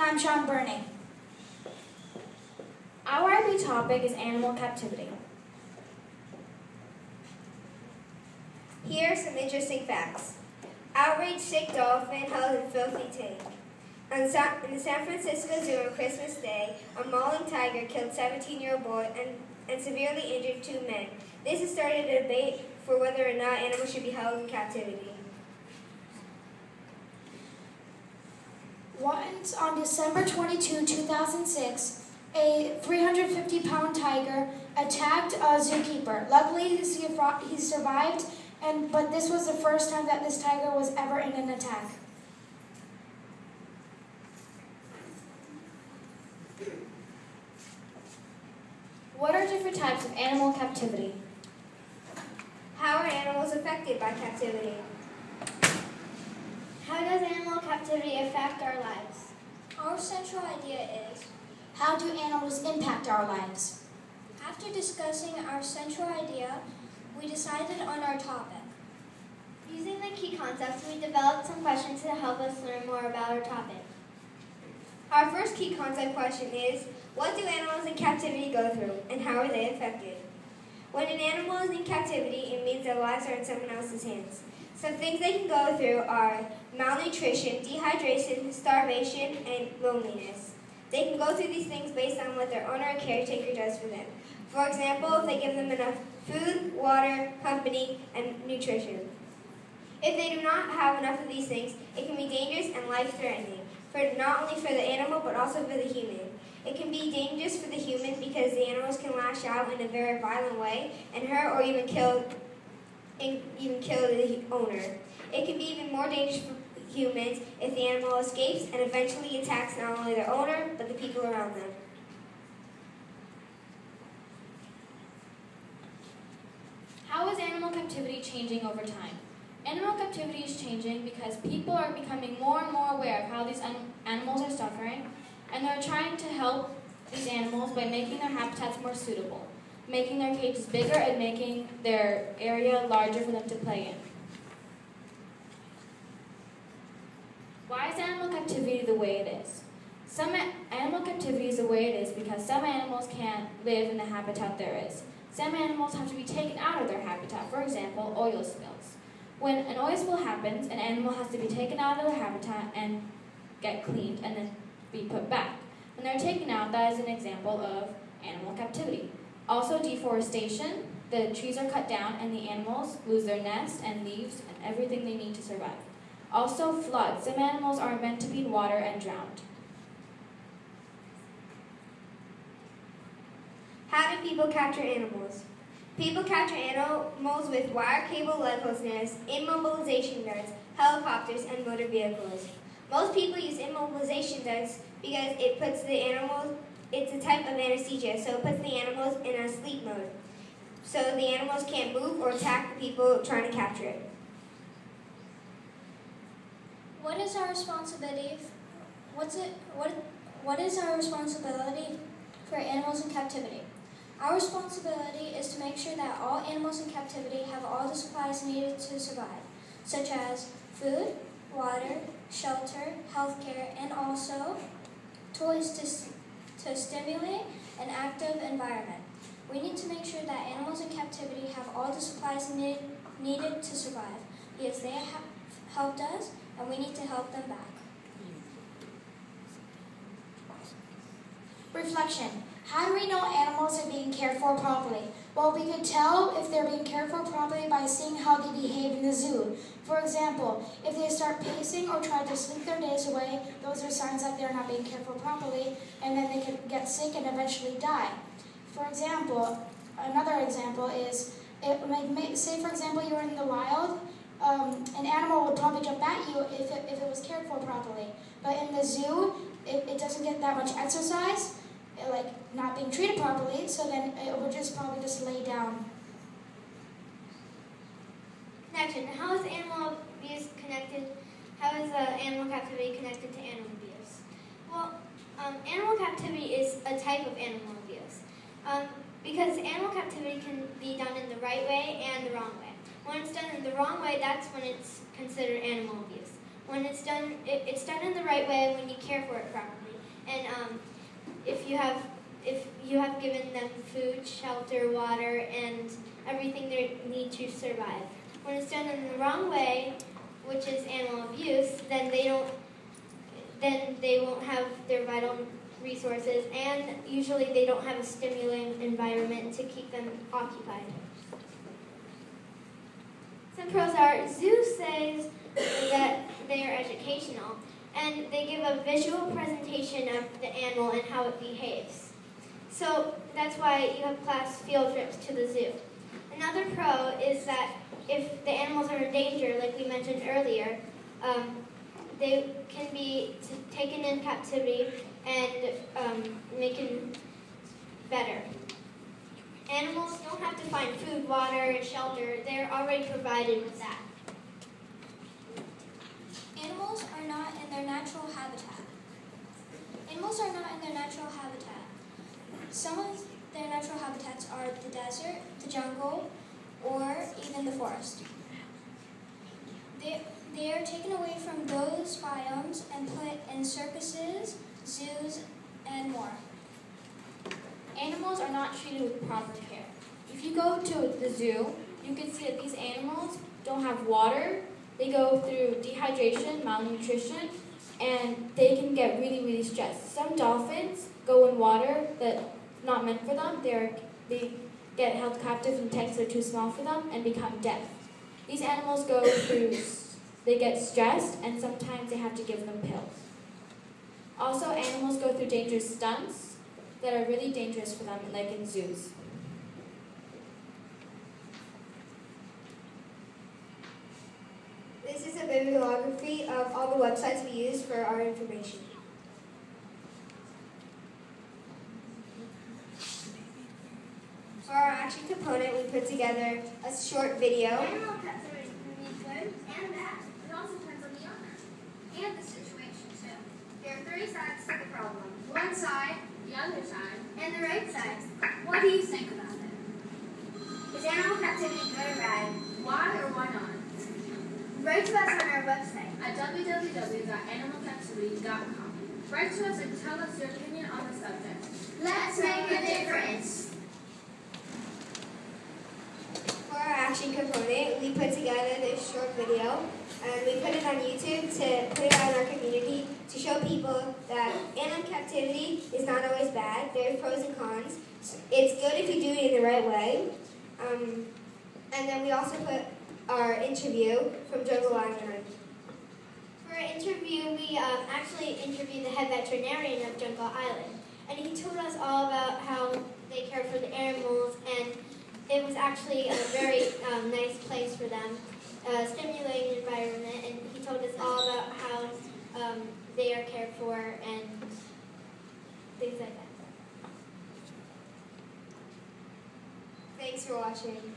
I'm Sean Burning. Our IB topic is animal captivity. Here are some interesting facts. Outraged sick dolphin held in filthy tank. In the San Francisco Zoo on Christmas Day, a mauling tiger killed 17-year-old boy and severely injured 2 men. This has started a debate for whether or not animals should be held in captivity. Once on December 22, 2006, a 350-pound tiger attacked a zookeeper. Luckily, he survived, but this was the first time that this tiger was ever in an attack. What are different types of animal captivity? How are animals affected by captivity? How does animal captivity affect our lives? Our central idea is, how do animals impact our lives? after discussing our central idea, we decided on our topic. Using the key concepts, we developed some questions to help us learn more about our topic. Our first key concept question is, what do animals in captivity go through, and how are they affected? When an animal is in captivity, it means their lives are in someone else's hands. Some things they can go through are malnutrition, dehydration, starvation, and loneliness. They can go through these things based on what their owner or caretaker does for them. For example, if they give them enough food, water, company, and nutrition. If they do not have enough of these things, it can be dangerous and life-threatening, not only for the animal, but also for the human. It can be dangerous for the human because the animals can lash out in a very violent way and hurt or even kill the owner. It can be even more dangerous for humans if the animal escapes and eventually attacks not only their owner, but the people around them. How is animal captivity changing over time? Animal captivity is changing because people are becoming more and more aware of how these animals are suffering, and they're trying to help these animals by making their habitats more suitable, making their cages bigger and making their area larger for them to play in. Why is animal captivity the way it is? Animal captivity is the way it is because some animals can't live in the habitat there is. Some animals have to be taken out of their habitat, for example, oil spills. When an oil spill happens, an animal has to be taken out of their habitat and get cleaned and then be put back. When they're taken out, that is an example of animal captivity. Also deforestation, the trees are cut down and the animals lose their nest and leaves and everything they need to survive. Also floods, some animals are meant to be in water and drowned. How do people capture animals? People capture animals with wire cable leg snares, immobilization darts, helicopters, and motor vehicles. Most people use immobilization darts because it's a type of anesthesia, so it puts the animals in a sleep mode. So the animals can't move or attack the people trying to capture it. What is our responsibility? What is our responsibility for animals in captivity? Our responsibility is to make sure that all animals in captivity have all the supplies needed to survive, such as food, water, shelter, healthcare, and also toys to stimulate an active environment. We need to make sure that animals in captivity have all the supplies needed to survive, because they have helped us, and we need to help them back. Reflection. How do we know animals are being cared for properly? Well, we could tell if they're being cared for properly by seeing how they behave in the zoo. For example, if they start pacing or try to sleep their days away, those are signs that they're not being cared for properly, and then they could get sick and eventually die. For example, another example is, say for example you're in the wild, an animal would probably jump at you if it was cared for properly. But in the zoo, it doesn't get that much exercise, like not being treated properly, so then it would probably just lay down. Connection. How is animal abuse connected? How is animal captivity connected to animal abuse? Well, animal captivity is a type of animal abuse. Because animal captivity can be done in the right way and the wrong way. When it's done in the wrong way, that's when it's considered animal abuse. When it's done in the right way when you care for it properly. and if you have given them food, shelter, water, and everything they need to survive. When it's done in the wrong way, which is animal abuse, then they won't have their vital resources, and usually they don't have a stimulating environment to keep them occupied. Some pros are, zoos says that they are educational, and they give a visual presentation of the animal and how it behaves. So that's why you have class field trips to the zoo. Another pro is that if the animals are in danger, like we mentioned earlier, they can be taken in captivity and making better. Animals don't have to find food, water, and shelter. They're already provided with that. Animals are not in their natural habitat. Animals are not in their natural habitat. Some of their natural habitats are the desert, the jungle, or even the forest. They are taken away from those biomes and put in circuses, zoos, and more. Animals are not treated with proper care. If you go to the zoo, you can see that these animals don't have water. They go through dehydration, malnutrition, and they can get really, really stressed. Some dolphins go in water that's not meant for them. They get held captive in tanks that are too small for them and become deaf. These animals they get stressed, and sometimes they have to give them pills. Also, animals go through dangerous stunts that are really dangerous for them, like in zoos. This is a bibliography of all the websites we use for our information. For our action component, we put together a short video. Animal captivity can be good and bad. It also depends on the owner and the situation too. There are three sides to the problem. One side, the other side, and the right side. What do you think about it? Is animal captivity good or bad? Why or why not? Write to us on our website at www.animalcaptivity.com. Write to us and tell us your opinion on the subject. Let's make a difference! For our action component, we put together this short video, and we put it on YouTube to put it out in our community to show people that animal captivity is not always bad. There are pros and cons. It's good if you do it in the right way. And then we also put our interview from Jungle Island. For our interview, we actually interviewed the head veterinarian of Jungle Island, and he told us all about how they care for the animals, and it was actually a very nice place for them, stimulating environment, and he told us all about how they are cared for and things like that. Thanks for watching.